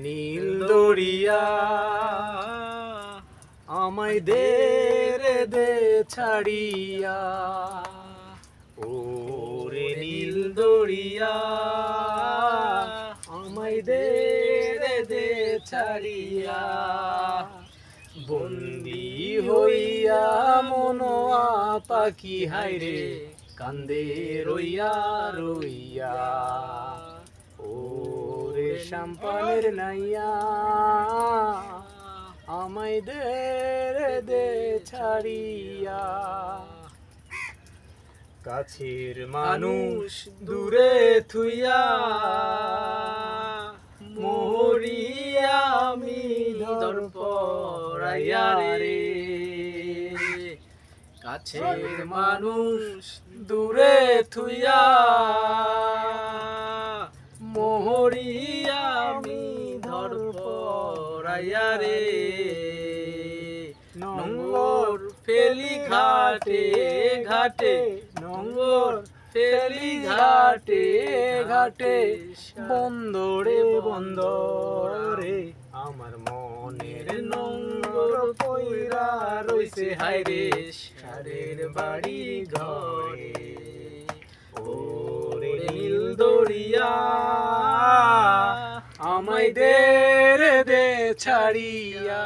নীল দরিয়া আমায় দে ছাড়িয়া, ওরে নীল দরিয়া আমায় দে ছাড়িয়া। বন্দি হইয়া মনোয়া পাখি হায়রে কান্দে রইয়া রইয়া, ওরে শ্যামপানের নাইয়া আমায় দে ছাড়িয়া। কাছের মানুষ দূরে থুইয়া মরিয়া আমি ধরপড়াইয়া রে। কাছের মানুষ দূরে থুইয়া মরিয়া আমি ধরপড়াইয়া রে। নোঙর ফেলি ঘাটে ঘাটে, নোঙর ফেলি ঘাটে ঘাটে, বন্দরে বন্দরে আমার মনের নোঙর পইরা রইছে হায়রে সারের বাড়ি ঘরে। ওরে নীল দরিয়া আমায় দে ছাড়িয়া।